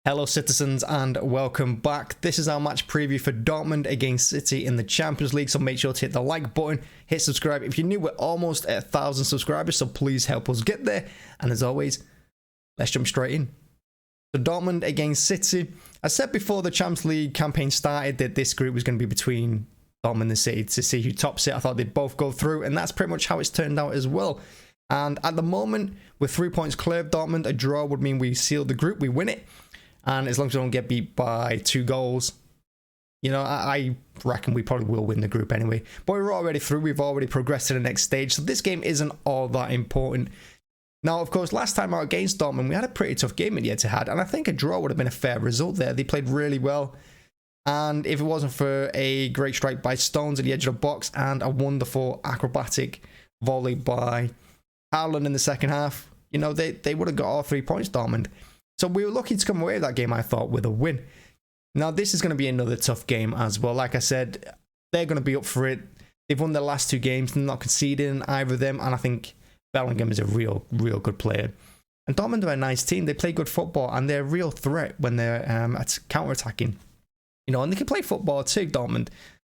Hello citizens and welcome back. This is our match preview for Dortmund against City in the Champions League, so make sure to hit the like button, hit subscribe. If you're new, we're almost at 1,000 subscribers, so please help us get there. And as always, let's jump straight in. So Dortmund against City. I said before the Champions League campaign started that this group was going to be between Dortmund and City to see who tops it. I thought they'd both go through, and that's pretty much how it's turned out as well. And at the moment, with 3 points clear of Dortmund, a draw would mean we seal the group, we win it. And as long as we don't get beat by 2 goals, you know, I reckon we probably will win the group anyway. But we're already through. We've already progressed to the next stage. So this game isn't all that important. Now, of course, last time out against Dortmund, we had a pretty tough game at the Etihad. And I think a draw would have been a fair result there. They played really well. And if it wasn't for a great strike by Stones at the edge of the box and a wonderful acrobatic volley by Haaland in the second half, you know, they would have got all 3 points, Dortmund. So we were lucky to come away with that game, I thought, with a win. Now, this is going to be another tough game as well. Like I said, they're going to be up for it. They've won their last 2 games. They're not conceding either of them. And I think Bellingham is a real good player. And Dortmund are a nice team. They play good football. And they're a real threat when they're counter-attacking. You know, and they can play football too, Dortmund.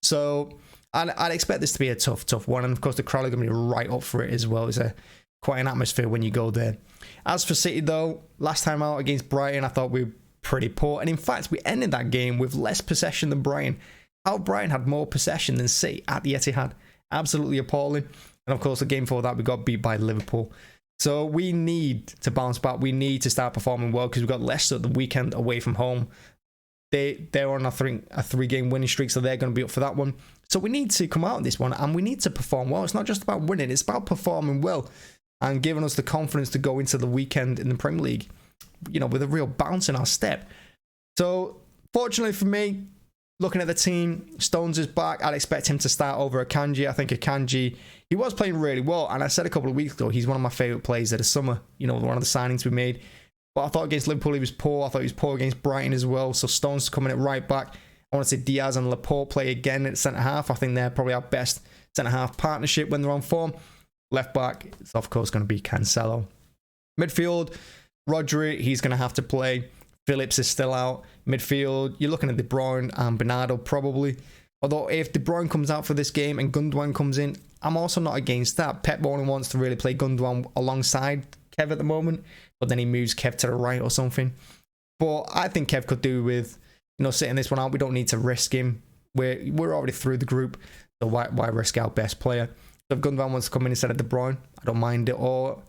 So I'd expect this to be a tough one. And, of course, the crowd are going to be right up for it as well. It's quite an atmosphere when you go there. As for City, though, last time out against Brighton, I thought we were pretty poor. And in fact, we ended that game with less possession than Brighton. How Brighton had more possession than City at the Etihad. Absolutely appalling. And of course, the game before that, we got beat by Liverpool. So we need to bounce back. We need to start performing well because we've got Leicester at the weekend away from home. They're on a 3-game winning streak, so they're going to be up for that one. So we need to come out of this one and we need to perform well. It's not just about winning, it's about performing well and giving us the confidence to go into the weekend in the Premier League, you know, with a real bounce in our step. So, fortunately for me, looking at the team, Stones is back. I'd expect him to start over Akanji. I think Akanji, he was playing really well, and I said a couple of weeks ago, he's one of my favourite players of the summer, you know, one of the signings we made. But I thought against Liverpool he was poor. I thought he was poor against Brighton as well. So Stones coming at right back. I want to see Diaz and Laporte play again at centre-half. I think they're probably our best centre-half partnership when they're on form. Left back, it's of course going to be Cancelo. Midfield, Rodri, he's going to have to play. Phillips is still out. Midfield, you're looking at De Bruyne and Bernardo probably. Although if De Bruyne comes out for this game and Gundogan comes in, I'm also not against that. Pep only wants to really play Gundogan alongside Kev at the moment, but then he moves Kev to the right or something. But I think Kev could do with, you know, sitting this one out. We don't need to risk him. We're already through the group, so why risk our best player? So if Gundogan wants to come in instead of De Bruyne, I don't mind it. Or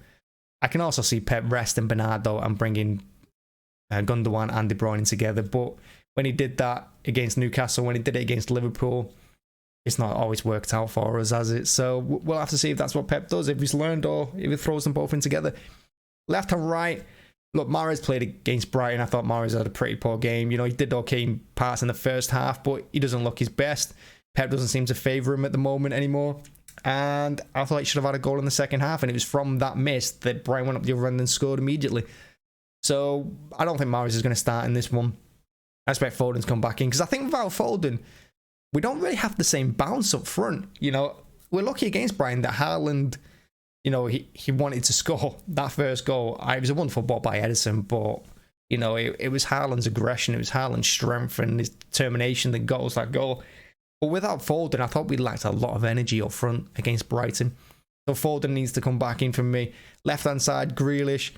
I can also see Pep resting Bernardo and bringing Gundogan and De Bruyne in together. But when he did that against Newcastle, when he did it against Liverpool, it's not always worked out for us, has it? So we'll have to see if that's what Pep does, if he's learned or if he throws them both in together. Left and right, look, Mahrez played against Brighton. I thought Mahrez had a pretty poor game. You know, he did okay in parts in the first half, but he doesn't look his best. Pep doesn't seem to favour him at the moment anymore. And I thought he should have had a goal in the second half, and it was from that miss that Brighton went up the other end and scored immediately. So I don't think Mahrez is going to start in this one. I expect Foden to come back in, because I think without Foden, we don't really have the same bounce up front. You know, we're lucky against Brighton that Haaland, you know, he wanted to score that first goal. It was a wonderful ball by Edison, but, you know, it was Haaland's aggression, it was Haaland's strength and his determination that got us that goal. But without Foden, I thought we lacked a lot of energy up front against Brighton. So Foden needs to come back in for me. Left-hand side, Grealish.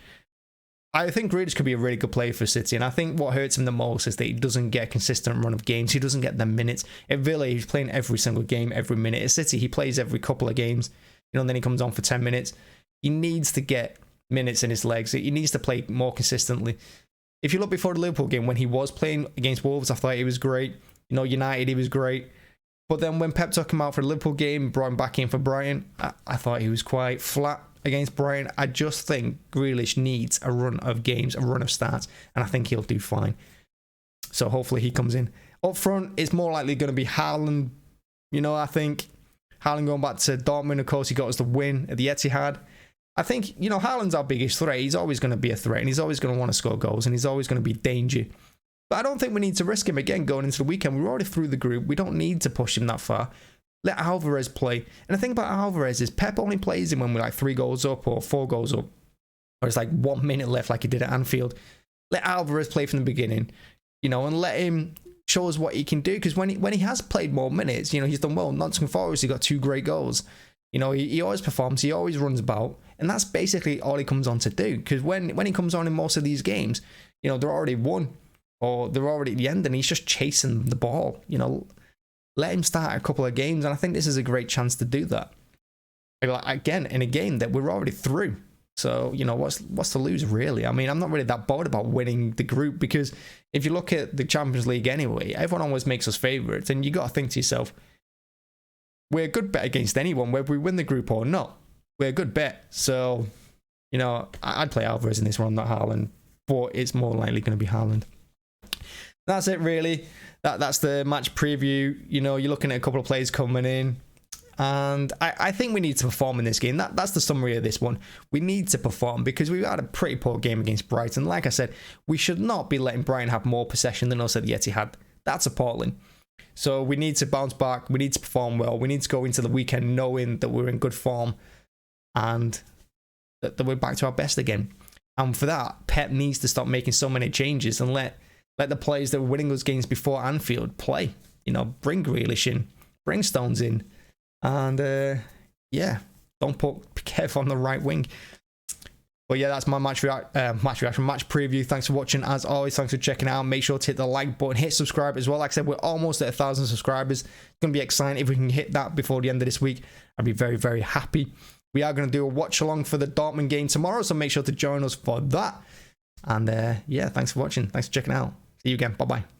I think Grealish could be a really good player for City, and I think what hurts him the most is that he doesn't get a consistent run of games. He doesn't get the minutes. At Villa, he's playing every single game, every minute. At City, he plays every couple of games, you know, and then he comes on for 10 minutes. He needs to get minutes in his legs. He needs to play more consistently. If you look before the Liverpool game, when he was playing against Wolves, I thought he was great. You know, United, he was great. But then when Pep took him out for the Liverpool game, brought him back in for Brighton, I thought he was quite flat against Brighton. I just think Grealish needs a run of games, a run of starts, and I think he'll do fine. So hopefully he comes in. Up front, it's more likely going to be Haaland. You know, I think Haaland going back to Dortmund, of course, he got us the win at the Etihad. I think, you know, Haaland's our biggest threat. He's always going to be a threat, and he's always going to want to score goals, and he's always going to be danger. But I don't think we need to risk him again going into the weekend. We're already through the group. We don't need to push him that far. Let Alvarez play. And the thing about Alvarez is Pep only plays him when we're like 3 goals up or 4 goals up. Or it's like 1 minute left like he did at Anfield. let Alvarez play from the beginning, you know, and let him show us what he can do. Because when he has played more minutes, you know, he's done well. Nottingham Forest, he got 2 great goals. You know, he always performs, he always runs about, and that's basically all he comes on to do. Because when he comes on in most of these games, you know, they're already won or they're already at the end, and he's just chasing the ball. You know, let him start a couple of games, and I think this is a great chance to do that. Again, in a game that we're already through. So, you know, what's to lose, really? I mean, I'm not really that bothered about winning the group, because if you look at the Champions League anyway, everyone always makes us favourites, and you got to think to yourself, we're a good bet against anyone, whether we win the group or not. We're a good bet. So, you know, I'd play Alvarez in this one, not Haaland, but it's more likely going to be Haaland. That's it, really. That's the match preview. You know, you're looking at a couple of players coming in, and I think we need to perform in this game. That's the summary of this one. We need to perform, because we had a pretty poor game against Brighton. Like I said, we should not be letting Brighton have more possession than us at the Etihad. That's appalling. So we need to bounce back. We need to perform well. We need to go into the weekend knowing that we're in good form and that we're back to our best again. And for that, Pep needs to stop making so many changes and let the players that were winning those games before Anfield play. You know, bring Grealish in, bring Stones in, and yeah, don't put Kev on the right wing. But yeah, that's my match reaction, match preview. Thanks for watching. As always, thanks for checking out. Make sure to hit the like button, hit subscribe as well. Like I said, we're almost at 1,000 subscribers. It's going to be exciting. If we can hit that before the end of this week, I'd be very, very happy. We are going to do a watch along for the Dortmund game tomorrow, so make sure to join us for that. And yeah, thanks for watching. Thanks for checking out. See you again. Bye-bye.